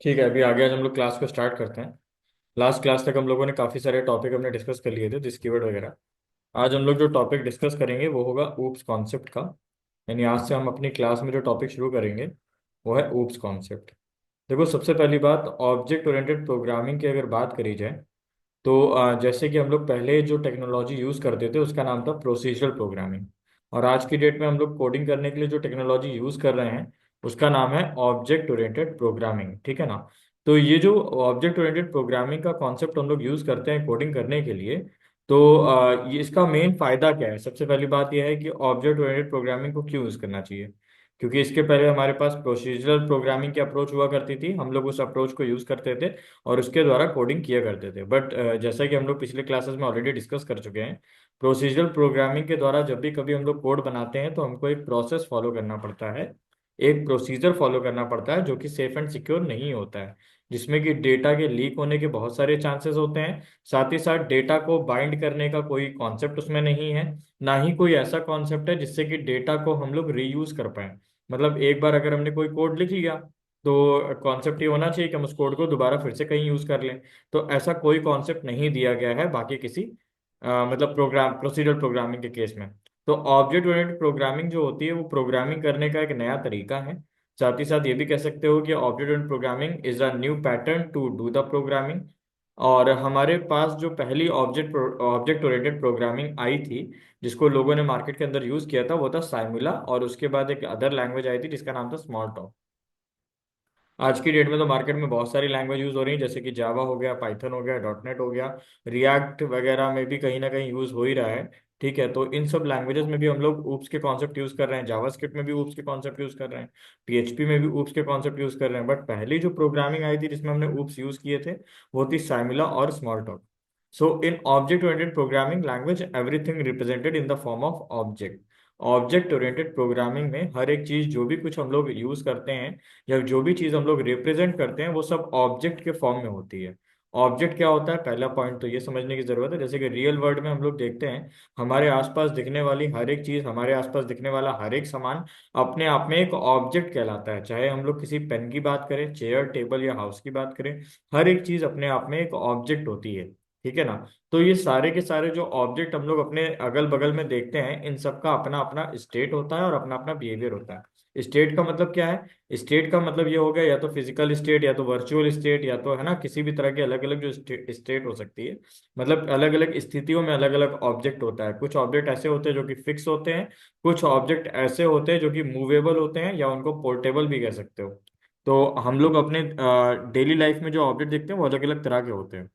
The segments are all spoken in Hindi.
ठीक है, अभी आगे आज हम लोग क्लास को स्टार्ट करते हैं। लास्ट क्लास तक हम लोगों ने काफ़ी सारे टॉपिक हमने डिस्कस कर लिए थे, दिस कीवर्ड वगैरह। आज हम लोग जो टॉपिक डिस्कस करेंगे वो होगा ऊप्स कॉन्सेप्ट का। यानी आज से हम अपनी क्लास में जो टॉपिक शुरू करेंगे वो है ऊप्स कॉन्सेप्ट। देखो, सबसे पहली बात, ऑब्जेक्ट ओरिएंटेड प्रोग्रामिंग की अगर बात करी जाए तो जैसे कि हम लोग पहले जो टेक्नोलॉजी यूज़ करते थे उसका नाम था प्रोसीजरल प्रोग्रामिंग। और आज की डेट में हम लोग कोडिंग करने के लिए जो टेक्नोलॉजी यूज़ कर रहे हैं उसका नाम है ऑब्जेक्ट ओरिएंटेड प्रोग्रामिंग। ठीक है ना? तो ये जो ऑब्जेक्ट ओरिएंटेड प्रोग्रामिंग का कॉन्सेप्ट हम लोग यूज़ करते हैं कोडिंग करने के लिए, तो ये इसका मेन फ़ायदा क्या है? सबसे पहली बात यह है कि ऑब्जेक्ट ओरिएंटेड प्रोग्रामिंग को क्यों यूज़ करना चाहिए। क्योंकि इसके पहले हमारे पास प्रोसीजरल प्रोग्रामिंग की अप्रोच हुआ करती थी, हम लोग उस अप्रोच को यूज़ करते थे और उसके द्वारा कोडिंग किया करते थे। बट जैसा कि हम लोग पिछले क्लासेस में ऑलरेडी डिस्कस कर चुके हैं, प्रोसीजरल प्रोग्रामिंग के द्वारा जब भी कभी हम लोग कोड बनाते हैं तो हमको एक प्रोसेस फॉलो करना पड़ता है, एक प्रोसीजर फॉलो करना पड़ता है जो कि सेफ एंड सिक्योर नहीं होता है, जिसमें कि डेटा के लीक होने के बहुत सारे चांसेस होते हैं। साथ ही साथ डेटा को बाइंड करने का कोई कॉन्सेप्ट उसमें नहीं है, ना ही कोई ऐसा कॉन्सेप्ट है जिससे कि डेटा को हम लोग रीयूज कर पाए। मतलब एक बार अगर हमने कोई कोड लिख लिया तो कॉन्सेप्ट ये होना चाहिए कि हम उस कोड को दोबारा फिर से कहीं यूज कर लें। तो ऐसा कोई कॉन्सेप्ट नहीं दिया गया है बाकी किसी मतलब प्रोग्राम प्रोसीजरल प्रोग्रामिंग के केस में। तो ऑब्जेक्ट ओरिएंटेड प्रोग्रामिंग जो होती है वो प्रोग्रामिंग करने का एक नया तरीका है। साथ ही साथ ये भी कह सकते हो कि object oriented programming is a new pattern to do the programming. और हमारे पास जो पहली ऑब्जेक्ट ओरिएंटेड प्रोग्रामिंग आई थी जिसको लोगों ने मार्केट के अंदर यूज किया था वो था साइमुला, और उसके बाद एक अदर लैंग्वेज आई थी जिसका नाम था स्मॉल टॉक। आज की डेट में तो मार्केट में बहुत सारी लैंग्वेज यूज हो रही है, जैसे कि जावा हो गया, पाइथन हो गया, डॉट नेट हो गया, रिएक्ट वगैरह में भी कहीं ना कहीं यूज हो ही रहा है। ठीक है, तो इन सब लैंग्वेजेस में भी हम लोग ऊप्स के कॉन्सेप्ट यूज कर रहे हैं, जावास्क्रिप्ट में भी ऊप्स के कॉन्सेप्ट यूज कर रहे हैं, पीएचपी में भी ऊप्स के कॉन्सेप्ट यूज कर रहे हैं। बट पहली जो प्रोग्रामिंग आई थी जिसमें हमने ऊप्स यूज किए थे वो थी साइमिला और small talk. So in object oriented programming language everything represented in the form of object. Object oriented programming में हर एक चीज जो भी कुछ हम लोग यूज करते हैं या जो भी चीज हम लोग रिप्रेजेंट करते हैं वो सब ऑब्जेक्ट के फॉर्म में होती है। ऑब्जेक्ट क्या होता है, पहला पॉइंट तो ये समझने की जरूरत है। जैसे कि रियल वर्ल्ड में हम लोग देखते हैं हमारे आसपास दिखने वाली हर एक चीज, हमारे आसपास दिखने वाला हर एक सामान अपने आप में एक ऑब्जेक्ट कहलाता है। चाहे हम लोग किसी पेन की बात करें, चेयर टेबल या हाउस की बात करें, हर एक चीज अपने आप में एक ऑब्जेक्ट होती है। ठीक है ना? तो ये सारे के सारे जो ऑब्जेक्ट हम लोग अपने अगल बगल में देखते हैं इन सब का अपना अपना स्टेट होता है और अपना अपना बिहेवियर होता है। स्टेट का मतलब क्या है? स्टेट का मतलब ये हो गया या तो फिजिकल स्टेट या तो वर्चुअल स्टेट या तो है ना किसी भी तरह की अलग अलग जो स्टेट हो सकती है। मतलब अलग अलग स्थितियों में अलग अलग ऑब्जेक्ट होता है। कुछ ऑब्जेक्ट ऐसे होते हैं जो कि फिक्स होते हैं, कुछ ऑब्जेक्ट ऐसे होते हैं जो कि मूवेबल होते हैं या उनको पोर्टेबल भी कह सकते हो। तो हम लोग अपने डेली लाइफ में जो ऑब्जेक्ट देखते हैं वो अलग अलग तरह के होते हैं।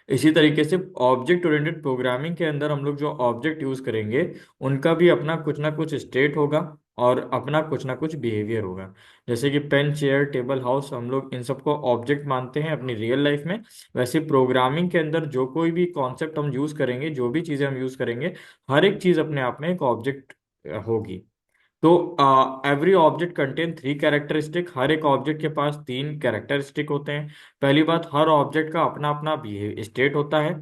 इसी तरीके से ऑब्जेक्ट ओरिएंटेड प्रोग्रामिंग के अंदर हम लोग जो ऑब्जेक्ट यूज करेंगे उनका भी अपना कुछ ना कुछ स्टेट होगा और अपना कुछ ना कुछ बिहेवियर होगा। जैसे कि पेन, चेयर, टेबल, हाउस हम लोग इन सबको ऑब्जेक्ट मानते हैं अपनी रियल लाइफ में, वैसे प्रोग्रामिंग के अंदर जो कोई भी कॉन्सेप्ट हम यूज करेंगे, जो भी चीजें हम यूज करेंगे, हर एक चीज अपने आप में एक ऑब्जेक्ट होगी। तो every object contain three characteristic. हर एक ऑब्जेक्ट के पास तीन कैरेक्टरिस्टिक होते हैं। पहली बात, हर ऑब्जेक्ट का अपना अपना बिहेव स्टेट होता है,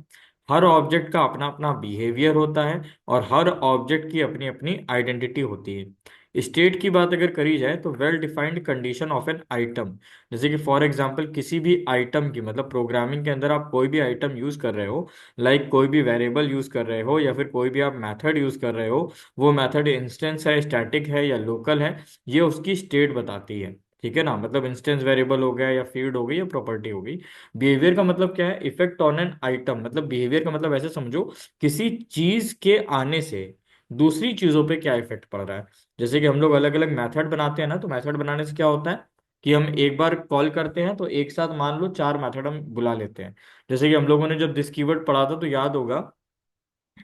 हर ऑब्जेक्ट का अपना अपना बिहेवियर होता है, और हर ऑब्जेक्ट की अपनी अपनी आइडेंटिटी होती है। स्टेट की बात अगर करी जाए तो well defined condition of an item. जैसे कि फॉर एग्जांपल किसी भी आइटम की, मतलब प्रोग्रामिंग के अंदर आप कोई भी आइटम यूज कर रहे हो, लाइक कोई भी वेरिएबल यूज कर रहे हो या फिर कोई भी आप मेथड यूज कर रहे हो, वो मेथड इंस्टेंस है, स्टैटिक है या लोकल है, ये उसकी स्टेट बताती है। ठीक है ना? मतलब इंस्टेंस वेरिएबल हो गया या फील्ड हो गई या प्रॉपर्टी हो गई। बिहेवियर का मतलब क्या है? Effect on an item. मतलब बिहेवियर का मतलब ऐसे समझो, किसी चीज के आने से दूसरी चीजों पे क्या इफेक्ट पड़ रहा है। जैसे कि हम लोग अलग अलग मेथड बनाते हैं ना, तो मेथड बनाने से क्या होता है कि हम एक बार कॉल करते हैं तो एक साथ मान लो चार मेथड हम बुला लेते हैं। जैसे कि हम लोगों ने जब दिस कीवर्ड पढ़ा था तो याद होगा,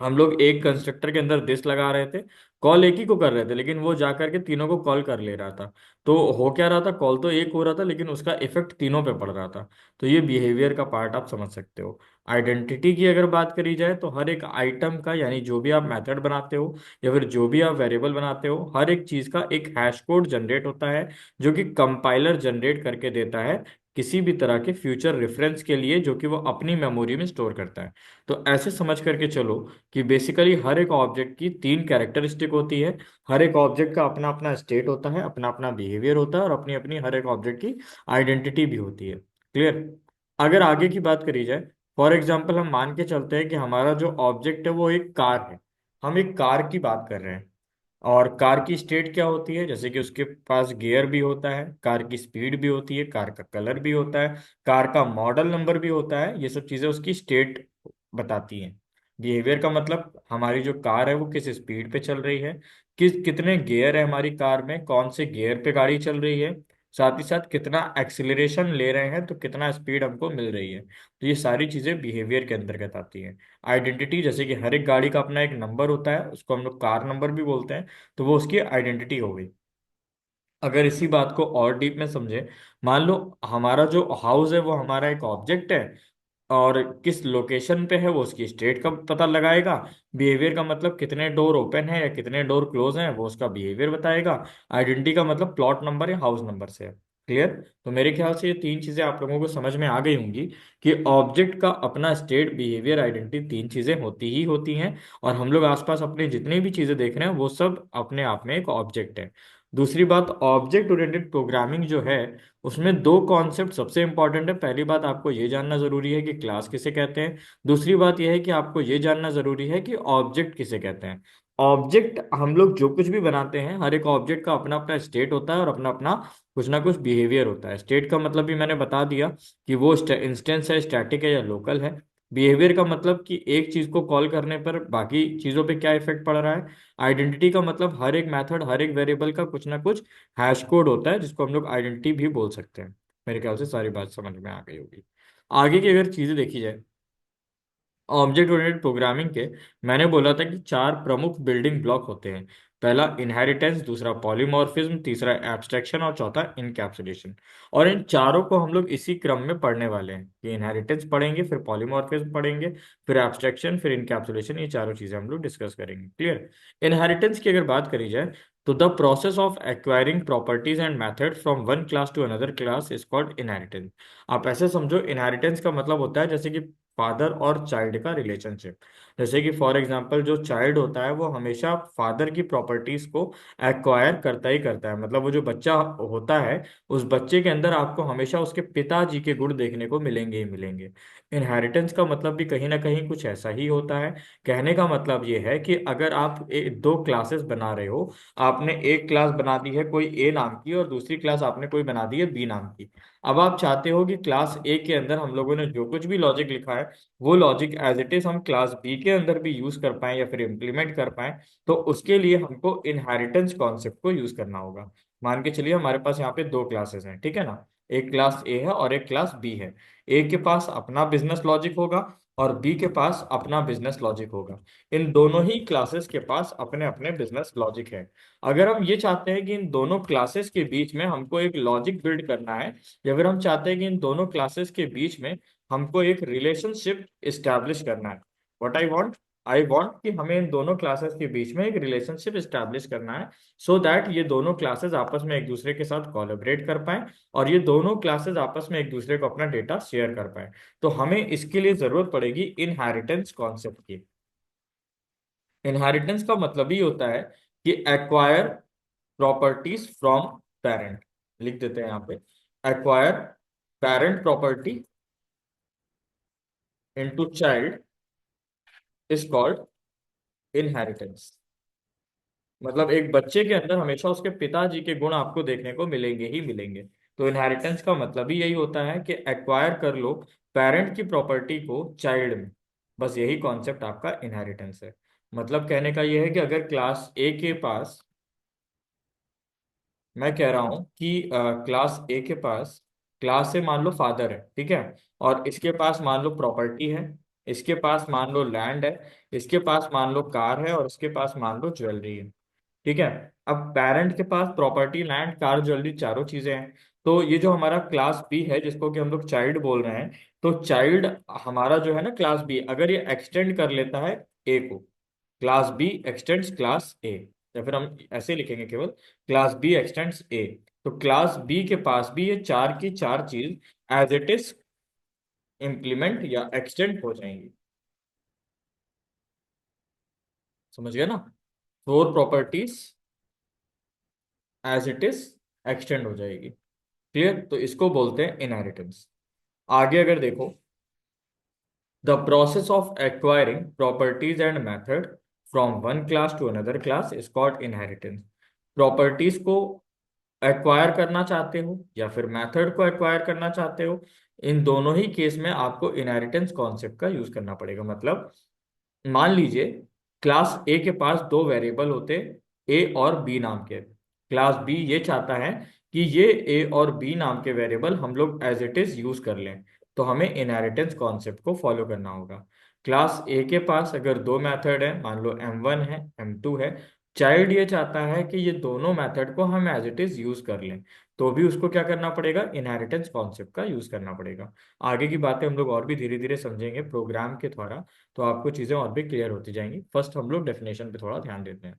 हम लोग एक कंस्ट्रक्टर के अंदर दिस लगा रहे थे, कॉल एक ही को कर रहे थे लेकिन वो जा करके तीनों को कॉल कर ले रहा था। तो हो क्या रहा था, कॉल तो एक हो रहा था लेकिन उसका इफेक्ट तीनों पे पड़ रहा था। तो ये बिहेवियर का पार्ट आप समझ सकते हो। आइडेंटिटी की अगर बात करी जाए तो हर एक आइटम का, यानी जो भी आप मेथड बनाते हो या फिर जो भी आप वेरिएबल बनाते हो, हर एक चीज का एक हैश कोड जनरेट होता है जो कि कंपाइलर जनरेट करके देता है किसी भी तरह के फ्यूचर रेफरेंस के लिए जो कि वो अपनी मेमोरी में स्टोर करता है। तो ऐसे समझ करके चलो कि बेसिकली हर एक ऑब्जेक्ट की तीन कैरेक्टरिस्टिक होती है। हर एक ऑब्जेक्ट का अपना अपना स्टेट होता है, अपना अपना बिहेवियर होता है, और अपनी अपनी हर एक ऑब्जेक्ट की आइडेंटिटी भी होती है। क्लियर? अगर आगे की बात करी जाए, फॉर एग्जाम्पल हम मान के चलते हैं कि हमारा जो ऑब्जेक्ट है वो एक कार है। हम एक कार की बात कर रहे हैं, और कार की स्टेट क्या होती है, जैसे कि उसके पास गियर भी होता है, कार की स्पीड भी होती है, कार का कलर भी होता है, कार का मॉडल नंबर भी होता है। ये सब चीजें उसकी स्टेट बताती हैं। बिहेवियर का मतलब हमारी जो कार है वो किस स्पीड पे चल रही है, कितने गियर है हमारी कार में, कौन से गियर पे गाड़ी चल रही है, साथ ही साथ कितना एक्सिलरेशन ले रहे हैं, तो कितना स्पीड हमको मिल रही है। तो ये सारी चीजें बिहेवियर के अंतर्गत आती हैं। आइडेंटिटी, जैसे कि हर एक गाड़ी का अपना एक नंबर होता है, उसको हम लोग कार नंबर भी बोलते हैं, तो वो उसकी आइडेंटिटी हो गई। अगर इसी बात को और डीप में समझे, मान लो हमारा जो हाउस है वो हमारा एक ऑब्जेक्ट है, और किस लोकेशन पे है वो उसकी स्टेट का पता लगाएगा। बिहेवियर का मतलब कितने डोर ओपन है या कितने डोर क्लोज हैं, वो उसका बिहेवियर बताएगा। आइडेंटिटी का मतलब प्लॉट नंबर या हाउस नंबर से है। क्लियर? तो मेरे ख्याल से ये तीन चीजें आप लोगों को समझ में आ गई होंगी कि ऑब्जेक्ट का अपना स्टेट, बिहेवियर, आइडेंटिटी, तीन चीजें होती ही होती हैं। और हम लोग आसपास अपने जितनी भी चीजें देख रहे हैं वो सब अपने आप में एक ऑब्जेक्ट है। दूसरी बात, ऑब्जेक्ट ओरिएंटेड प्रोग्रामिंग जो है उसमें दो कॉन्सेप्ट सबसे इंपॉर्टेंट है। पहली बात, आपको ये जानना जरूरी है कि क्लास किसे कहते हैं। दूसरी बात यह है कि आपको ये जानना जरूरी है कि ऑब्जेक्ट किसे कहते हैं। ऑब्जेक्ट, हम लोग जो कुछ भी बनाते हैं, हर एक ऑब्जेक्ट का अपना अपना स्टेट होता है और अपना अपना कुछ ना कुछ बिहेवियर होता है। स्टेट का मतलब भी मैंने बता दिया कि वो इंस्टेंस है, स्टैटिक है या लोकल है। बिहेवियर का मतलब कि एक चीज को कॉल करने पर बाकी चीजों पे क्या इफेक्ट पड़ रहा है। आइडेंटिटी का मतलब हर एक मेथड, हर एक वेरिएबल का कुछ ना कुछ हैश कोड होता है, जिसको हम लोग आइडेंटिटी भी बोल सकते हैं। मेरे ख्याल से सारी बात समझ में आ गई होगी। आगे की अगर चीजें देखी जाए, ऑब्जेक्ट ओरिएंटेड प्रोग्रामिंग के, मैंने बोला था कि चार प्रमुख बिल्डिंग ब्लॉक होते हैं। पहला इनहेरिटेंस, दूसरा पॉलीमॉर्फिज्म, तीसरा एब्स्ट्रैक्शन और चौथा इनकैप्सुलेशन। और इन चारों को हम लोग इसी क्रम में पढ़ने वाले हैं कि इनहेरिटेंस पढ़ेंगे, फिर पॉलीमॉर्फिज्म पढ़ेंगे, फिर एब्स्ट्रैक्शन, फिर इनकैप्सुलेशन। ये चारों चीजें हम लोग डिस्कस करेंगे। क्लियर? इनहेरिटेंस की अगर बात करी जाए, तो the process of acquiring properties and method from one class to another class is called inheritance. आप ऐसे समझो, इनहेरिटेंस का मतलब होता है जैसे कि फादर और चाइल्ड का रिलेशनशिप। जैसे कि फॉर एग्जांपल जो चाइल्ड होता है वो हमेशा फादर की प्रॉपर्टीज को एक्वायर करता ही करता है। मतलब वो जो बच्चा होता है, उस बच्चे के अंदर आपको हमेशा उसके पिताजी के गुण देखने को मिलेंगे ही मिलेंगे। इनहेरिटेंस का मतलब भी कहीं ना कहीं कुछ ऐसा ही होता है। कहने का मतलब ये है कि अगर आप दो क्लासेस बना रहे हो, आपने एक क्लास बना दी है कोई ए नाम की, और दूसरी क्लास आपने कोई बना दी है बी नाम की। अब आप चाहते हो कि क्लास ए के अंदर हम लोगों ने जो कुछ भी लॉजिक लिखा है, वो लॉजिक एज इट इज हम क्लास बी के अंदर भी यूज कर पाए या फिर इम्प्लीमेंट कर पाए। तो उसके लिए हमको इनहेरिटेंस कॉन्सेप्ट को यूज करना होगा। मान के चलिए हमारे पास यहाँ पे दो क्लासेस हैं, ठीक है ना। एक क्लास ए है और एक क्लास बी है। ए के पास अपना बिजनेस लॉजिक होगा और बी के पास अपना बिजनेस लॉजिक होगा। इन दोनों ही क्लासेस के पास अपने अपने बिजनेस लॉजिक है। अगर हम ये चाहते हैं कि इन दोनों क्लासेस के बीच में हमको एक लॉजिक बिल्ड करना है, या फिर हम चाहते हैं कि इन दोनों क्लासेस के बीच में हमको एक रिलेशनशिप इस्टेब्लिश करना है। व्हाट आई वांट कि हमें इन दोनों क्लासेस के बीच में एक रिलेशनशिप इस्टेब्लिश करना है, सो दैट ये दोनों क्लासेस आपस में एक दूसरे के साथ कोलैबोरेट कर पाए, और ये दोनों क्लासेस आपस में एक दूसरे को अपना डेटा शेयर कर पाए। तो हमें इसके लिए जरूरत पड़ेगी इनहेरिटेंस कॉन्सेप्ट की। इनहेरिटेंस का मतलब ही होता है कि एक्वायर प्रॉपर्टीज फ्रॉम पेरेंट। लिख देते हैं यहाँ पे, acquire parent property into child is called inheritance. मतलब एक बच्चे के अंदर हमेशा उसके पिताजी के गुण आपको देखने को मिलेंगे ही मिलेंगे। तो इनहेरिटेंस का मतलब ही यही होता है कि एक्वायर कर लो पेरेंट की प्रॉपर्टी को चाइल्ड में। बस यही कॉन्सेप्ट आपका इनहेरिटेंस है। मतलब कहने का यह है कि अगर क्लास ए के पास, मैं कह रहा हूं कि क्लास ए के पास, क्लास से मान लो फादर है, ठीक है, और इसके पास मान लो प्रॉपर्टी है, इसके पास मान लो लैंड है, इसके पास मान लो कार है, और इसके पास मान लो ज्वेलरी है। ठीक है। अब पेरेंट के पास प्रॉपर्टी, लैंड, कार, ज्वेलरी चारों चीजें हैं। तो ये जो हमारा क्लास बी है जिसको कि हम लोग चाइल्ड बोल रहे हैं, तो चाइल्ड हमारा जो है ना क्लास बी, अगर ये एक्सटेंड कर लेता है ए को, class B extends class A, या फिर हम ऐसे लिखेंगे केवल क्लास बी एक्सटेंड्स ए। तो क्लास बी के पास भी ये चार की चार चीज एज इट इज इम्प्लीमेंट या एक्सटेंड हो जाएंगी। समझ गए ना? Four properties as it is extend हो जाएगी। क्लियर? तो इसको बोलते हैं इनहेरिटेंस। आगे अगर देखो, the process of acquiring properties and method from one class to another class is called inheritance. Properties को एक्वायर करना चाहते हो या फिर मेथड को एक्वायर करना चाहते हो, इन दोनों ही केस में आपको इनहेरिटेंस कॉन्सेप्ट का यूज करना पड़ेगा। मतलब मान लीजिए क्लास ए के पास दो वेरिएबल होते, ए और बी नाम के। क्लास बी ये चाहता है कि ये ए और बी नाम के वेरिएबल हम लोग एज इट इज यूज कर लें, तो हमें इनहेरिटेंस कॉन्सेप्ट को फॉलो करना होगा। क्लास ए के पास अगर दो मेथड है, मान लो M1 है, M2 है, चाइल्ड ये चाहता है कि ये दोनों मेथड को हम एज इट इज यूज कर लें, तो भी उसको क्या करना पड़ेगा? इनहेरिटेंस कॉन्सेप्ट का यूज करना पड़ेगा। आगे की बातें हम लोग और भी धीरे धीरे समझेंगे प्रोग्राम के द्वारा, तो आपको चीजें और भी क्लियर होती जाएंगी। फर्स्ट हम लोग डेफिनेशन पे थोड़ा ध्यान देते हैं।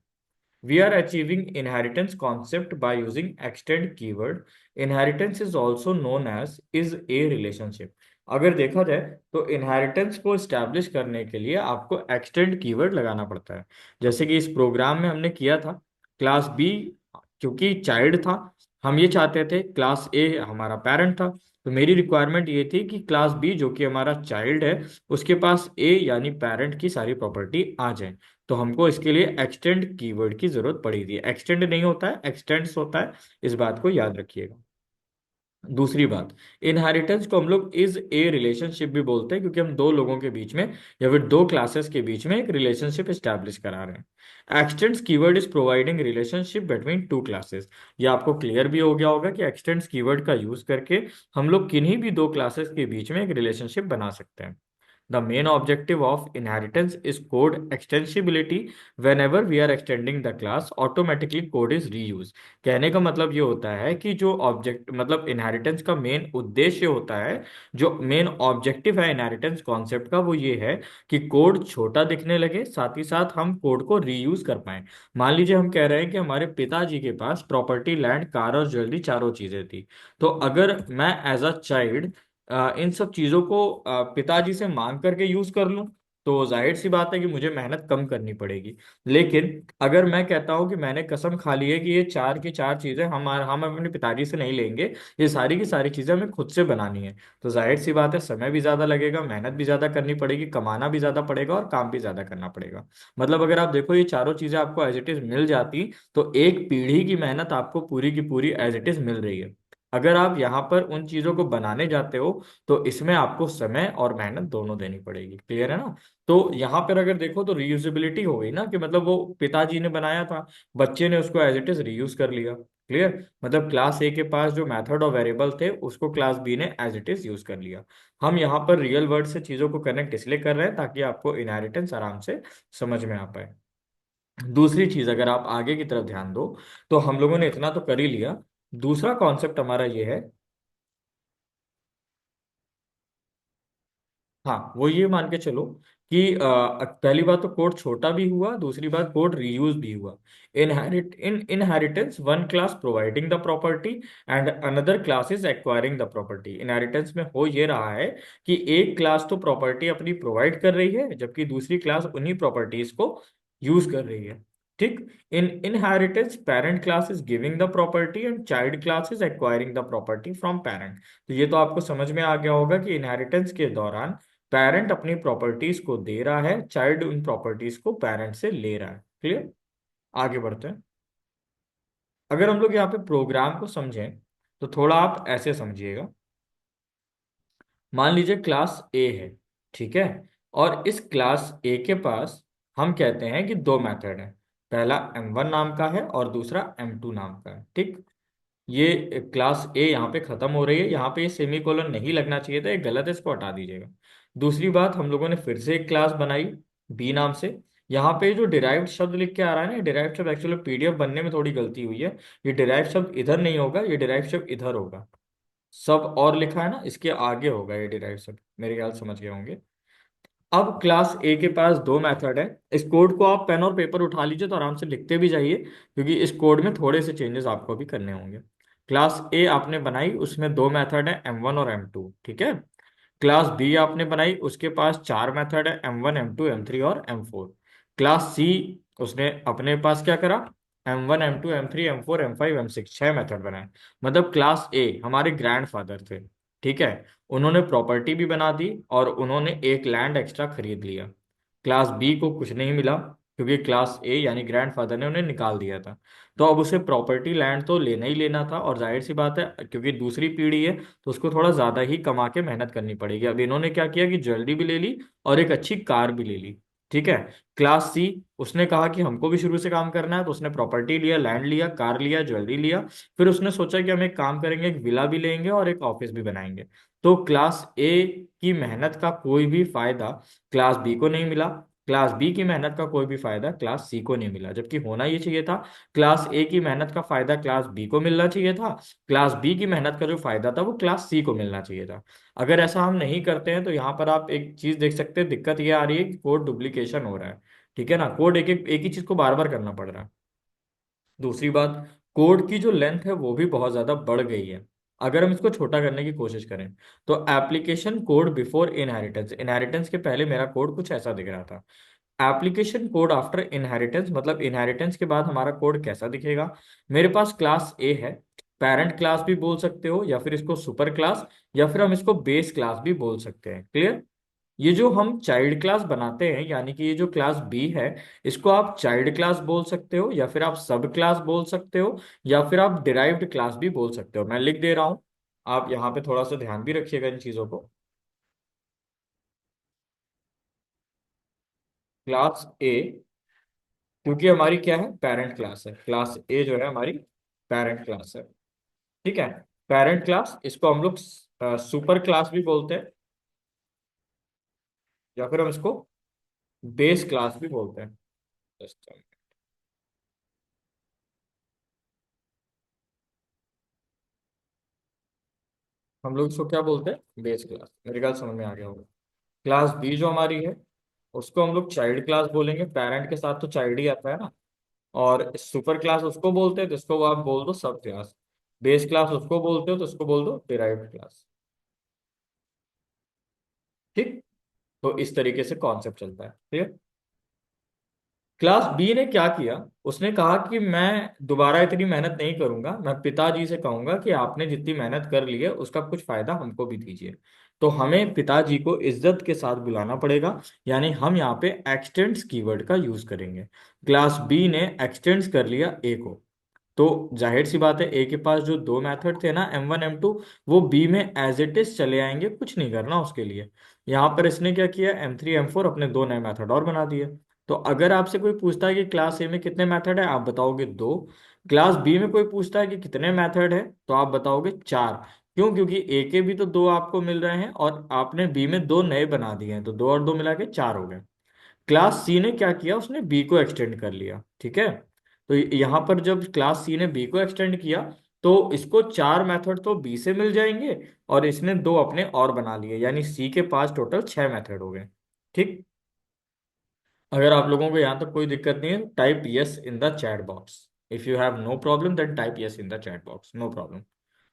We are achieving inheritance concept by using extend keyword. Inheritance is also known as is a relationship. अगर देखा जाए तो इनहेरिटेंस को स्टैब्लिश करने के लिए आपको एक्सटेंड कीवर्ड लगाना पड़ता है। जैसे कि इस प्रोग्राम में हमने किया था, क्लास बी क्योंकि चाइल्ड था, हम ये चाहते थे क्लास ए हमारा पेरेंट था, तो मेरी रिक्वायरमेंट ये थी कि क्लास बी जो कि हमारा चाइल्ड है उसके पास ए यानी पेरेंट की सारी प्रॉपर्टी आ जाए। तो हमको इसके लिए एक्सटेंड कीवर्ड की जरूरत पड़ी थी। एक्सटेंड नहीं होता है, एक्सटेंड्स होता है, इस बात को याद रखिएगा। दूसरी बात, इनहेरिटेंस को हम लोग इज ए रिलेशनशिप भी बोलते हैं, क्योंकि हम दो लोगों के बीच में या फिर दो क्लासेस के बीच में एक रिलेशनशिप एस्टैब्लिश करा रहे हैं। X tends keyword is providing relationship between two classes. ये आपको क्लियर भी हो गया होगा कि एक्सटेंड्स कीवर्ड का यूज करके हम लोग किन्हीं भी दो क्लासेस के बीच में एक रिलेशनशिप बना सकते हैं। The main objective of inheritance is code extensibility. Whenever we are extending the class, automatically code is reused. कहने का मतलब ये होता है कि जो ऑब्जेक्ट मतलब इनहेरिटेंस का मेन उद्देश्य होता है, जो मेन ऑब्जेक्टिव है इनहेरिटेंस कॉन्सेप्ट का, वो ये है कि कोड छोटा दिखने लगे, साथ ही साथ हम कोड को रीयूज कर पाए। मान लीजिए हम कह रहे हैं कि हमारे पिताजी के पास प्रॉपर्टी, लैंड, कार और ज्वेलरी चारों चीजें थी, तो अगर मैं एज अ चाइल्ड इन सब चीजों को पिताजी से मांग करके यूज कर लूं, तो जाहिर सी बात है कि मुझे मेहनत कम करनी पड़ेगी। लेकिन अगर मैं कहता हूं कि मैंने कसम खा ली है कि ये चार की चार चीजें हम अपने पिताजी से नहीं लेंगे, ये सारी की सारी चीजें हमें खुद से बनानी है, तो जाहिर सी बात है समय भी ज्यादा लगेगा, मेहनत भी ज्यादा करनी पड़ेगी, कमाना भी ज्यादा पड़ेगा और काम भी ज्यादा करना पड़ेगा। मतलब अगर आप देखो ये चारों चीजें आपको एज इट इज मिल जाती, तो एक पीढ़ी की मेहनत आपको पूरी की पूरी एज इट इज मिल रही है। अगर आप यहाँ पर उन चीजों को बनाने जाते हो, तो इसमें आपको समय और मेहनत दोनों देनी पड़ेगी। क्लियर है ना? तो यहाँ पर अगर देखो तो रीयूजेबिलिटी हो गई ना, कि मतलब वो पिताजी ने बनाया था, बच्चे ने उसको एज इट इज रीयूज कर लिया। क्लियर? मतलब क्लास ए के पास जो मेथड और वेरिएबल थे उसको क्लास बी ने एज इट इज यूज कर लिया। हम यहाँ पर रियल वर्ल्ड से चीजों को कनेक्ट इसलिए कर रहे हैं ताकि आपको इनहेरिटेंस आराम से समझ में आ पाए। दूसरी चीज अगर आप आगे की तरफ ध्यान दो, तो हम लोगों ने इतना तो कर ही लिया। दूसरा कॉन्सेप्ट हमारा ये है, हाँ वो ये मान के चलो कि पहली बात तो कोड छोटा भी हुआ, दूसरी बात कोड रीयूज भी हुआ। Inheritance one class providing the property and another class is acquiring the property. Inheritance में हो ये रहा है कि एक क्लास तो प्रॉपर्टी अपनी प्रोवाइड कर रही है, जबकि दूसरी क्लास उन्हीं प्रॉपर्टीज को यूज कर रही है। ठीक? इन inheritance parent class is giving the property and child class is acquiring the property from parent. तो ये तो आपको समझ में आ गया होगा कि इनहेरिटेंस के दौरान पेरेंट अपनी प्रॉपर्टीज को दे रहा है, चाइल्ड उन प्रॉपर्टीज को पेरेंट से ले रहा है। क्लियर? आगे बढ़ते हैं। अगर हम लोग यहाँ पे प्रोग्राम को समझें, तो थोड़ा आप ऐसे समझिएगा। मान लीजिए क्लास ए है, ठीक है, और इस क्लास ए के पास हम कहते हैं कि दो मेथड हैं, पहला M1 नाम का है और दूसरा M2 नाम का है। ठीक? ये क्लास ए यहाँ पे खत्म हो रही है, यहाँ पे सेमी कोलन नहीं लगना चाहिए था, ये गलत है, इसको हटा दीजिएगा। दूसरी बात, हम लोगों ने फिर से एक क्लास बनाई बी नाम से। यहाँ पे जो डिराइव्ड शब्द लिख के आ रहा है ना, डिराइव्ड शब्द एक्चुअली पीडीएफ बनने में थोड़ी गलती हुई है। ये डिराइव्ड शब्द इधर नहीं होगा, ये डिराइव्ड शब्द इधर होगा। सब और लिखा है ना, इसके आगे होगा ये डिराइव्ड शब्द, मेरे ख्याल समझ गए होंगे। अब क्लास ए के पास दो मेथड है। इस कोड को आप पेन और पेपर उठा लीजिए तो आराम से लिखते भी जाइए, क्योंकि इस कोड में थोड़े से चेंजेस आपको भी करने होंगे। क्लास ए आपने बनाई, उसमें दो मेथड है M1 और M2, ठीक है। क्लास बी आपने बनाई, उसके पास चार मेथड है M1 M2 M3 और M4। क्लास सी, उसने अपने पास क्या करा, M1 M2 M3 M4 M5 M6, छह मेथड बनाए। मतलब क्लास ए हमारे ग्रैंडफादर थे, ठीक है। उन्होंने प्रॉपर्टी भी बना दी और उन्होंने एक लैंड एक्स्ट्रा खरीद लिया। क्लास बी को कुछ नहीं मिला, क्योंकि क्लास ए यानी ग्रैंडफादर ने उन्हें निकाल दिया था। तो अब उसे प्रॉपर्टी लैंड तो लेना ही लेना था, और जाहिर सी बात है क्योंकि दूसरी पीढ़ी है तो उसको थोड़ा ज्यादा ही कमा के मेहनत करनी पड़ेगी। अब इन्होंने क्या किया कि ज्वेलरी भी ले ली और एक अच्छी कार भी ले ली, ठीक है। क्लास सी, उसने कहा कि हमको भी शुरू से काम करना है, तो उसने प्रॉपर्टी लिया, लैंड लिया, कार लिया, ज्वेलरी लिया। फिर उसने सोचा कि हम एक काम करेंगे, एक विला भी लेंगे और एक ऑफिस भी बनाएंगे। तो क्लास ए की मेहनत का कोई भी फायदा क्लास बी को नहीं मिला, क्लास बी की मेहनत का कोई भी फायदा क्लास सी को नहीं मिला। जबकि होना ये चाहिए था, क्लास ए की मेहनत का फायदा क्लास बी को मिलना चाहिए था, क्लास बी की मेहनत का जो फायदा था वो क्लास सी को मिलना चाहिए था। अगर ऐसा हम नहीं करते हैं तो यहाँ पर आप एक चीज देख सकते हैं, दिक्कत ये आ रही है कि कोड डुप्लीकेशन हो रहा है, ठीक है ना। कोड एक ही चीज को बार बार करना पड़ रहा है। दूसरी बात, कोड की जो लेंथ है वो भी बहुत ज्यादा बढ़ गई है। अगर हम इसको छोटा करने की कोशिश करें, तो application code before inheritance, inheritance के पहले मेरा कोड कुछ ऐसा दिख रहा था। एप्लीकेशन कोड आफ्टर इनहेरिटेंस, मतलब इनहेरिटेंस के बाद हमारा कोड कैसा दिखेगा। मेरे पास क्लास ए है, पेरेंट क्लास भी बोल सकते हो, या फिर इसको सुपर क्लास, या फिर हम इसको बेस क्लास भी बोल सकते हैं। क्लियर। ये जो हम चाइल्ड क्लास बनाते हैं, यानी कि ये जो क्लास बी है, इसको आप चाइल्ड क्लास बोल सकते हो, या फिर आप सब क्लास बोल सकते हो, या फिर आप डिराइव्ड क्लास भी बोल सकते हो। मैं लिख दे रहा हूं, आप यहाँ पे थोड़ा सा ध्यान भी रखिएगा इन चीजों को। क्लास ए, क्योंकि हमारी क्या है, पेरेंट क्लास है, क्लास ए जो है हमारी पेरेंट क्लास है, ठीक है। पेरेंट क्लास, इसको हम लोग सुपर क्लास भी बोलते हैं, या फिर हम इसको बेस क्लास भी बोलते हैं। Just a minute। हम लोग इसको क्या बोलते हैं, बेस क्लास। मेरी बात समझ में आ गया होगा। क्लास बी जो हमारी है, उसको हम लोग चाइल्ड क्लास बोलेंगे, पेरेंट के साथ तो चाइल्ड ही आता है ना। और सुपर क्लास उसको बोलते हैं, तो इसको आप बोल दो सब क्लास। बेस क्लास उसको बोलते हो, तो इसको बोल दो डिराइव्ड क्लास, ठीक। तो इस तरीके से कॉन्सेप्ट चलता है, ठीक। क्लास बी ने क्या किया, उसने कहा कि मैं दोबारा इतनी मेहनत नहीं करूंगा, मैं पिताजी से कहूंगा कि आपने जितनी मेहनत कर ली है उसका कुछ फायदा हमको भी दीजिए। तो हमें पिताजी को इज्जत के साथ बुलाना पड़ेगा, यानी हम यहाँ पे एक्सटेंड्स कीवर्ड का यूज करेंगे। क्लास बी ने एक्सटेंड्स कर लिया ए को, तो जाहिर सी बात है ए के पास जो दो मेथड थे ना M1 M2, वो बी में एज इट इज चले आएंगे, कुछ नहीं करना उसके लिए। यहाँ पर इसने क्या किया, M3 M4 अपने दो नए मेथड और बना दिए। तो अगर आपसे कोई पूछता है कि क्लास ए में कितने मेथड है, आप बताओगे दो। क्लास बी में कोई पूछता है कि कितने मेथड है, तो आप बताओगे चार। क्यों, क्योंकि ए के भी तो दो आपको मिल रहे हैं और आपने बी में दो नए बना दिए हैं, तो दो और दो मिला के चार हो गए। क्लास सी ने क्या किया, उसने बी को एक्सटेंड कर लिया, ठीक है। तो यहाँ पर जब क्लास सी ने बी को एक्सटेंड किया, तो इसको चार मेथड तो बी से मिल जाएंगे, और इसने दो अपने और बना लिए, यानी सी के पास टोटल छह मेथड हो गए, ठीक। अगर आप लोगों को यहाँ तक कोई दिक्कत नहीं है, type yes in the chat box. If you have no problem, then type yes in the chat box, no problem.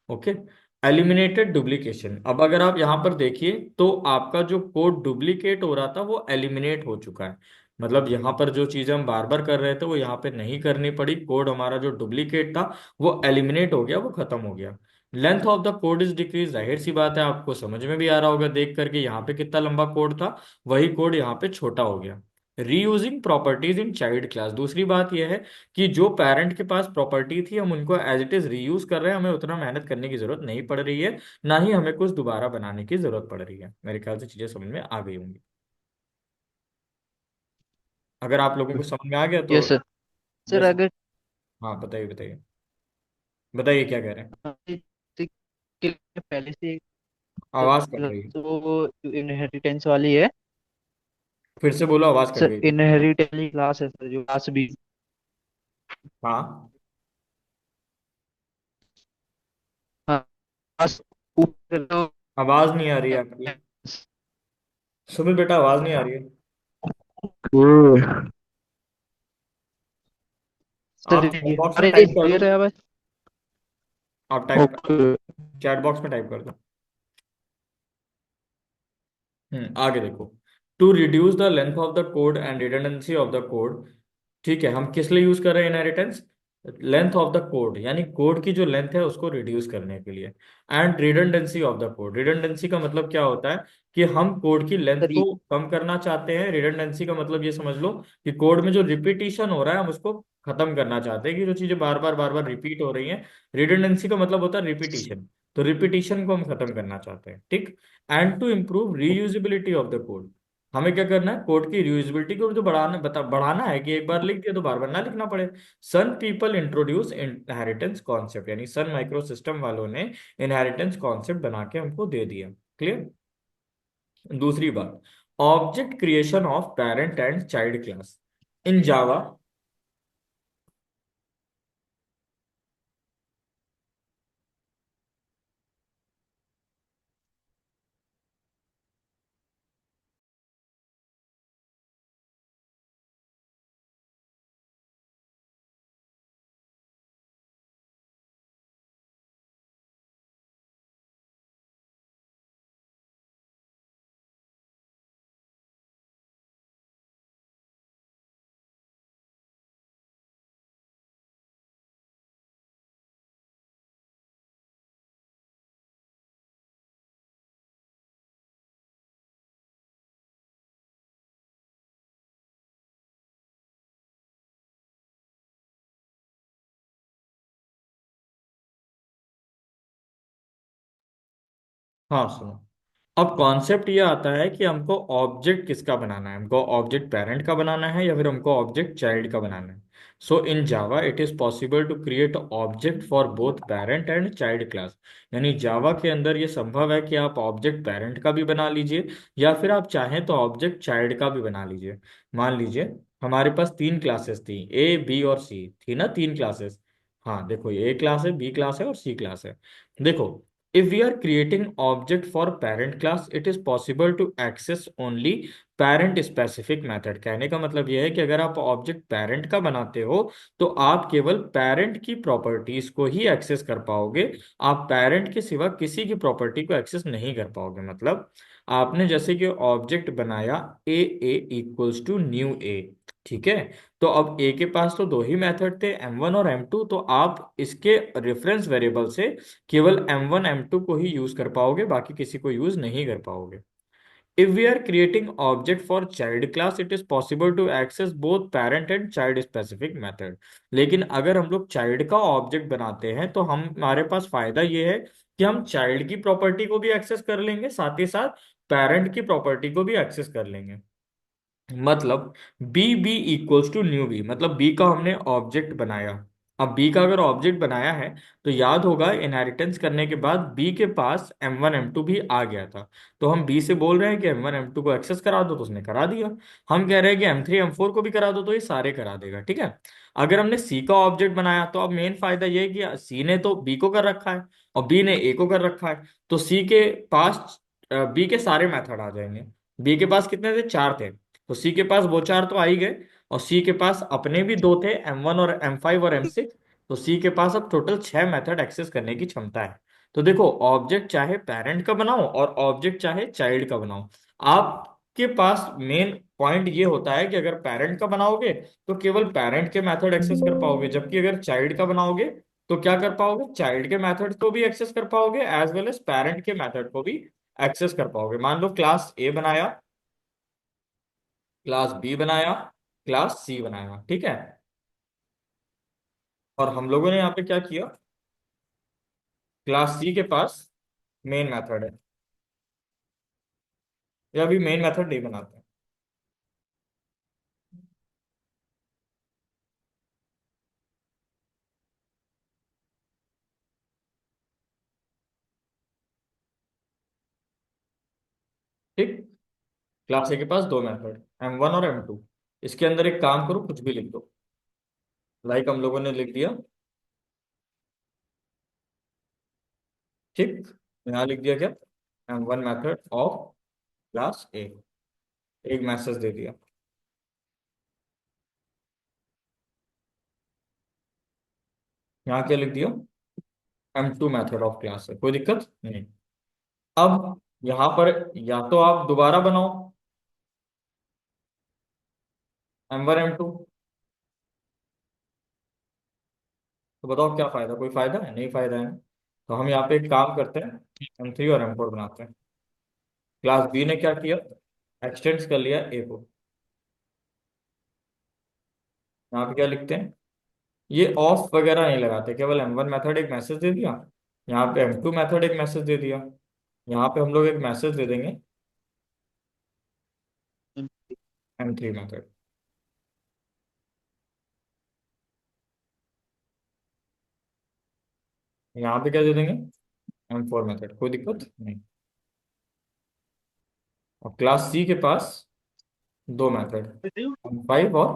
Okay. Eliminated duplication, अब अगर आप यहां पर देखिए तो आपका जो कोड डुप्लीकेट हो रहा था वो एलिमिनेट हो चुका है। मतलब यहां पर जो चीजें हम बार बार कर रहे थे वो यहाँ पे नहीं करनी पड़ी, कोड हमारा जो डुप्लीकेट था वो एलिमिनेट हो गया, वो खत्म हो गया। Length of the code is decrease, जाहिर सी बात है आपको समझ में भी आ रहा होगा देख करके, यहाँ पे कितना लंबा कोड था, वही कोड यहाँ पे छोटा हो गया। Reusing properties in child class, दूसरी बात यह है कि जो पेरेंट के पास प्रॉपर्टी थी हम उनको एज इट इज रीयूज कर रहे हैं, हमें उतना मेहनत करने की जरूरत नहीं पड़ रही है, ना ही हमें कुछ दोबारा बनाने की जरूरत पड़ रही है। मेरे ख्याल से चीजें समझ में आ गई होंगी। अगर आप लोगों को समझ में आ गया तो यस सर। Sir yes. अगर हाँ बताइए बताइए, बताइए क्या कह रहे हैं। के पहले से आवाज कट रही है, तो इनहेरिटेंस वाली है। फिर से बोलो, आवाज कट सर गई थी। इनहेरिटेंस वाली क्लास है सर, जो क्लास बी। हाँ, हाँ, क्लास ऊपर तो आवाज नहीं आ रही है आपकी। सुमित बेटा, आवाज नहीं आ रही है। सर आप चैट बॉक्स में अरे टाइप कर दो। क्लियर है आवाज। आप टाइप, ओके। चैट बॉक्स में टाइप कर दो। आगे देखो। To reduce the length of the code and redundancy of the code. ठीक है, हम किस लिए यूज कर रहे हैं inheritance? Length of the code, यानी कोड की जो लेंथ है उसको रिड्यूस करने के लिए। And redundancy of the code, redundancy का मतलब क्या होता है कि हम कोड की लेंथ सर ये को कम करना चाहते हैं। रिडंडेंसी का मतलब ये समझ लो कि कोड में जो रिपीटिशन हो रहा है हम उसको खत्म करना चाहते हैं, कि जो चीजें बार बार रिपीट हो रही हैं। रिडंडेंसी का मतलब होता है रिपीटिशन। तो रिपीटिशन को हम खत्म करना चाहते हैं, ठीक। And to improve reusability of the code, हमें क्या करना है, कोड की रीयूजेबिलिटी को जो बढ़ाना है, कि एक बार लिख दिया तो बार बार ना लिखना पड़े। सन पीपल इंट्रोड्यूस इनहेरिटेंस कॉन्सेप्ट, यानी सन माइक्रो सिस्टम वालों ने इनहेरिटेंस कॉन्सेप्ट बना के हमको दे दिया। क्लियर। दूसरी बात, object creation of parent and child class in Java. हाँ सुनो, अब कॉन्सेप्ट ये आता है कि हमको ऑब्जेक्ट किसका बनाना है, हमको ऑब्जेक्ट पेरेंट का बनाना है या फिर हमको ऑब्जेक्ट चाइल्ड का बनाना है। So in Java it is possible to create object for both parent and child class. यानी जावा के अंदर ये संभव है कि आप ऑब्जेक्ट पेरेंट का भी बना लीजिए, या फिर आप चाहें तो ऑब्जेक्ट चाइल्ड का भी बना लीजिए। मान लीजिए हमारे पास तीन क्लासेस थी, ए बी और सी थी ना, तीन क्लासेस। हाँ देखो, ए क्लास है, बी क्लास है और सी क्लास है। देखो, if we are creating object for parent class, it is possible to access only parent specific method। कहने का मतलब यह है कि अगर आप ऑब्जेक्ट पेरेंट का बनाते हो तो आप केवल पेरेंट की प्रॉपर्टीज को ही एक्सेस कर पाओगे। आप पेरेंट के सिवा किसी की प्रॉपर्टी को एक्सेस नहीं कर पाओगे। मतलब आपने जैसे कि ऑब्जेक्ट बनाया ए, ए इक्वल्स टू न्यू ए, ठीक है। तो अब ए के पास तो दो ही मेथड थे, M1 और M2, तो आप इसके रेफरेंस वेरिएबल से केवल M1 M2 को ही यूज कर पाओगे, बाकी किसी को यूज नहीं कर पाओगे। If we are creating object for child class, it is possible to access both parent and child specific method. लेकिन अगर हम लोग चाइल्ड का ऑब्जेक्ट बनाते हैं तो हम हमारे पास फायदा ये है कि हम चाइल्ड की प्रॉपर्टी को भी एक्सेस कर लेंगे, साथ ही साथ पेरेंट की प्रॉपर्टी को भी एक्सेस कर लेंगे। मतलब B equals to new B, मतलब बी का हमने ऑब्जेक्ट बनाया। अब बी का अगर ऑब्जेक्ट बनाया है तो याद होगा इनहेरिटेंस करने के बाद बी के पास M1 M2 भी आ गया था। तो हम बी से बोल रहे हैं कि M1 M2 को एक्सेस करा दो, तो उसने करा दिया। हम कह रहे हैं कि M3 M4 को भी करा दो, तो ये सारे करा देगा, ठीक है। अगर हमने सी का ऑब्जेक्ट बनाया तो अब मेन फायदा ये है कि सी ने तो बी को कर रखा है और बी ने ए को कर रखा है, तो सी के पास बी के सारे मेथड आ जाएंगे। बी के पास कितने थे, चार थे, तो सी के पास वो चार तो आ ही गए। और सी के पास अपने भी दो थे, M1 और M5 और M6। तो सी के पास अब टोटल छह मेथड एक्सेस करने की क्षमता है। तो देखो, ऑब्जेक्ट चाहे पेरेंट का बनाओ और ऑब्जेक्ट चाहे चाइल्ड का बनाओ, आपके पास मेन पॉइंट ये होता है कि अगर पेरेंट का बनाओगे तो केवल पेरेंट के मेथड एक्सेस कर पाओगे, जबकि अगर चाइल्ड का बनाओगे तो क्या कर पाओगे, चाइल्ड के मेथड को भी एक्सेस कर पाओगे एज वेल एज पेरेंट के मेथड को भी एक्सेस कर पाओगे। मान लो क्लास ए बनाया, क्लास बी बनाया, क्लास सी बनाया, ठीक है। और हम लोगों ने यहाँ पे क्या किया, क्लास सी के पास मेन मेथड है, या अभी मेन मेथड नहीं बनाते हैं। ठीक, क्लास ए के पास दो मेथड, M1 और M2। इसके अंदर एक काम करो, कुछ भी लिख दो, लाइक हम लोगों ने लिख दिया, ठीक। यहाँ लिख दिया क्या, M1 मेथड ऑफ क्लास ए, एक मैसेज दे दिया। यहाँ क्या लिख दिया, M2 मेथड ऑफ क्लास है, कोई दिक्कत नहीं। अब यहाँ पर या तो आप दोबारा बनाओ M1 M2, तो बताओ क्या फायदा, कोई फायदा है, नहीं फायदा है। तो हम यहाँ पे एक काम करते हैं, M3 और M4 बनाते हैं। क्लास बी ने क्या किया, एक्सटेंड कर लिया ए को। यहाँ पे क्या लिखते हैं, ये ऑफ वगैरह नहीं लगाते, केवल M1 मेथड एक मैसेज दे दिया, यहाँ पे M2 मेथड एक मैसेज दे दिया, यहाँ पे हम लोग एक मैसेज दे देंगे M3 मेथड। यहाँ पे क्या दे देंगे, M4 मेथड, कोई दिक्कत नहीं। और क्लास सी के पास दो मेथड, M5 और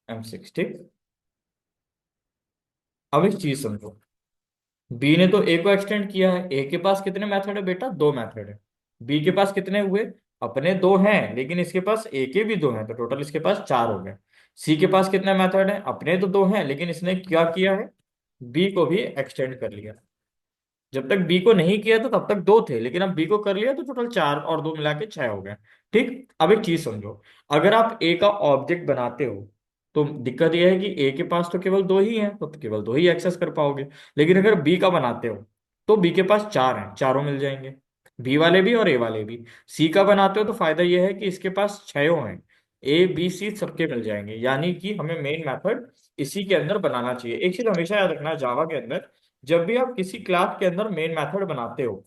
M6, ठीक। अब एक चीज समझो, बी ने तो ए को एक्सटेंड किया है, ए के पास कितने मेथड है बेटा, दो मेथड है। बी के पास कितने हुए, अपने दो हैं, लेकिन इसके पास ए के भी दो हैं, तो टोटल इसके पास चार हो गए। सी के पास कितने मेथड है, अपने तो दो हैं, लेकिन इसने क्या किया है, बी को भी एक्सटेंड कर लिया। जब तक बी को नहीं किया था तब तक दो थे, लेकिन अब बी को कर लिया तो टोटल चार, और दो मिला के छह हो गए। ठीक, अब एक चीज समझो, अगर आप ए का ऑब्जेक्ट बनाते हो तो दिक्कत यह है कि ए के पास तो केवल दो ही हैं, तो केवल दो ही एक्सेस कर पाओगे। लेकिन अगर बी का बनाते हो तो बी के पास चार हैं, चारों मिल जाएंगे, बी वाले भी और ए वाले भी। सी का बनाते हो तो फायदा यह है कि इसके पास छयों हैं, ए बी सी सबके मिल जाएंगे, यानी कि हमें मेन मेथड इसी के अंदर बनाना चाहिए। एक चीज हमेशा याद रखना, जावा के अंदर जब भी आप किसी क्लास के अंदर मेन मेथड बनाते हो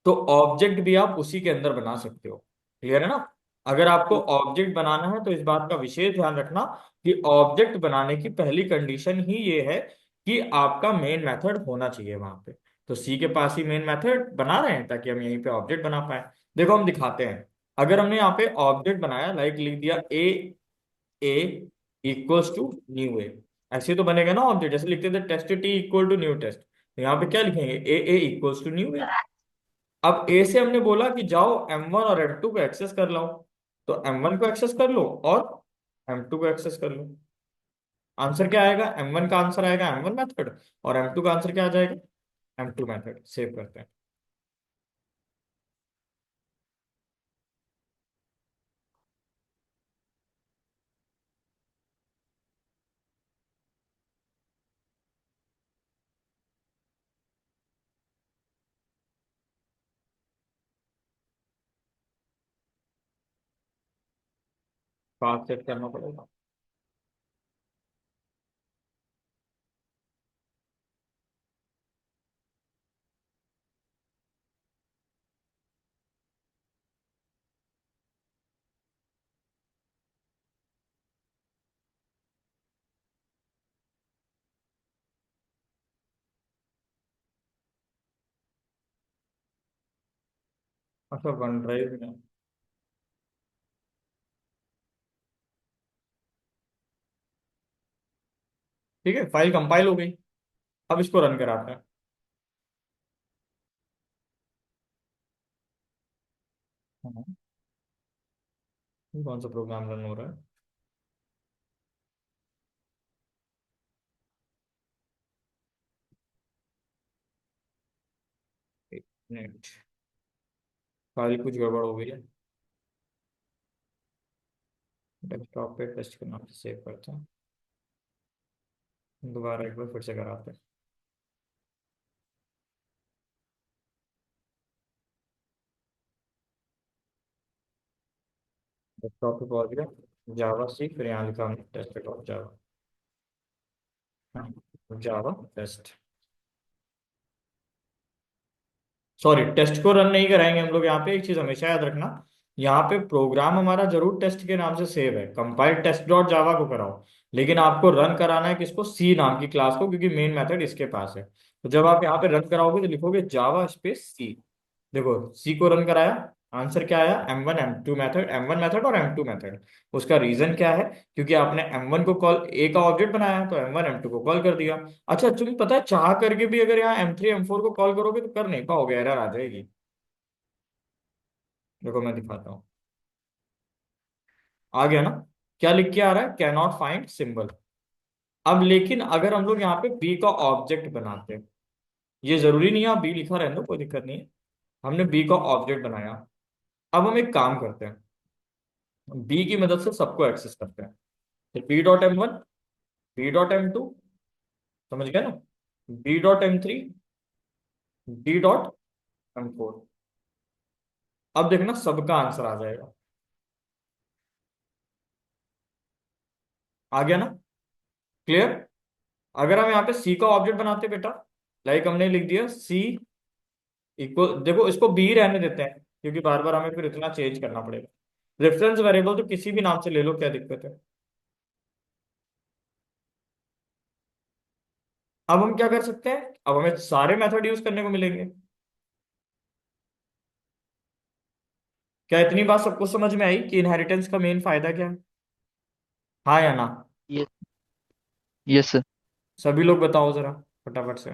तो ऑब्जेक्ट भी आप उसी के अंदर बना सकते हो। क्लियर है ना। अगर आपको ऑब्जेक्ट बनाना है तो इस बात का विशेष ध्यान रखना कि ऑब्जेक्ट बनाने की पहली कंडीशन ही ये है कि आपका मेन मेथड होना चाहिए वहां पे। तो सी के पास ही मेन मेथड बना रहे हैं ताकि हम यहीं पे ऑब्जेक्ट बना पाए। देखो हम दिखाते हैं, अगर हमने यहाँ पे ऑब्जेक्ट बनाया, लाइक लिख दिया A equals to new A, ऐसे तो बनेगा ना ऑब्जेक्ट, जैसे लिखते थे test T equal to new test, तो यहाँ पे क्या लिखेंगे, A equals to new A. अब ए से हमने बोला कि जाओ M1 और M2 को एक्सेस कर लो, तो M1 को एक्सेस कर लो और M2 को एक्सेस कर लो। आंसर क्या आएगा, M1 का आंसर आएगा M1 मेथड, और M2 का आंसर क्या आ जाएगा, M2 मेथड। सेव करते हैं। पाथ सेट करना पड़ेगा। अच्छा, वन ड्राइव में, ठीक है, फाइल कंपाइल हो गई। अब इसको रन कराते हैं। हाँ, ये कौन सा प्रोग्राम रन हो रहा है, एक मिनट, फाइल कुछ गड़बड़ हो गई है। डेस्कटॉप पे टेस्ट के नाम से सेव करते हैं, दोबारा एक बार फिर से कराते हैं। डेस्कटॉप पे पहुंच गया, जावा सी, फिर यहाँ लिखा हमने test dot Java, Java test. Sorry, test को रन नहीं कराएंगे हम लोग, यहाँ पे एक चीज हमेशा याद रखना, यहाँ पे प्रोग्राम हमारा जरूर टेस्ट के नाम से सेव है, कंपाइल टेस्ट डॉट जावा को कराओ, लेकिन आपको रन कराना है किसको, सी नाम की क्लास को, क्योंकि मेन मेथड इसके पास है। तो जब आप यहाँ पे रन कराओगे तो लिखोगे जावा स्पेस सी। देखो सी को रन कराया, आंसर क्या आया, एम वन मेथड और M2 मेथड। उसका रीजन क्या है, क्योंकि आपने M1 को कॉल, ए का ऑब्जेक्ट बनाया है तो M1 M2 को कॉल कर दिया। अच्छा तुम्हें पता है, चाह करके भी अगर यहाँ M3 M4 को कॉल करोगे तो कर नहीं पाओगे, एरर आ जाएगी। देखो मैं दिखाता हूँ, आ गया ना, क्या लिख के आ रहा है, कैन नॉट फाइंड सिंबल। अब लेकिन अगर हम लोग यहाँ पे बी का ऑब्जेक्ट बनाते हैं, ये जरूरी नहीं है आप बी लिखा रहने दो, कोई दिक्कत नहीं है। हमने बी का ऑब्जेक्ट बनाया। अब हम एक काम करते हैं, बी की मदद से सबको एक्सेस करते हैं। तो बी.m1, बी.m2, समझ गए ना, बी.m3, बी.m4। अब देखना सबका आंसर आ जाएगा। आ गया ना, क्लियर। अगर हम यहाँ पे सी का ऑब्जेक्ट बनाते बेटा, लाइक हमने लिख दिया सी इक्वल, देखो इसको बी रहने देते हैं क्योंकि बार बार हमें फिर इतना चेंज करना पड़ेगा। रेफरेंस वेरिएबल तो किसी भी नाम से ले लो, क्या दिक्कत है। अब हम क्या कर सकते हैं, अब हमें सारे मेथड यूज करने को मिलेंगे। क्या इतनी बात सबको समझ में आई कि इनहेरिटेंस का मेन फायदा क्या है? हाँ या ना? ये यस सर। सभी लोग बताओ जरा फटाफट से।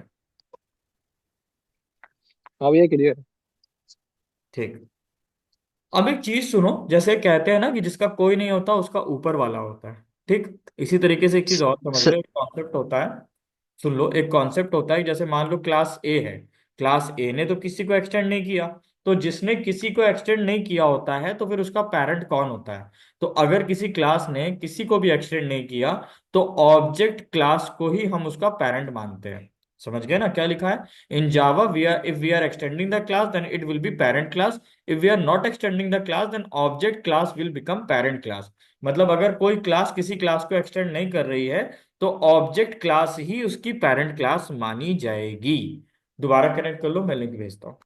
हाँ भैया क्लियर। ठीक। अब एक चीज सुनो, जैसे कहते हैं ना कि जिसका कोई नहीं होता उसका ऊपर वाला होता है। ठीक, इसी तरीके से एक चीज और समझ लो, सर एक कॉन्सेप्ट होता है। सुन लो, एक कॉन्सेप्ट होता है, जैसे मान लो क्लास ए है। क्लास ए ने तो किसी को एक्सटेंड नहीं किया, तो जिसने किसी को एक्सटेंड नहीं किया होता है तो फिर उसका पेरेंट कौन होता है? तो अगर किसी क्लास ने किसी को भी एक्सटेंड नहीं किया, तो ऑब्जेक्ट क्लास को ही हम उसका पेरेंट मानते हैं। समझ गए ना क्या लिखा है in Java? We are if we are extending the class then it will be parent class. If we are not extending the class then object class will become parent class. मतलब अगर कोई क्लास किसी क्लास को एक्सटेंड नहीं कर रही है, तो ऑब्जेक्ट क्लास ही उसकी पेरेंट क्लास मानी जाएगी। दोबारा कनेक्ट कर लो, मैं लिंक भेजता हूँ।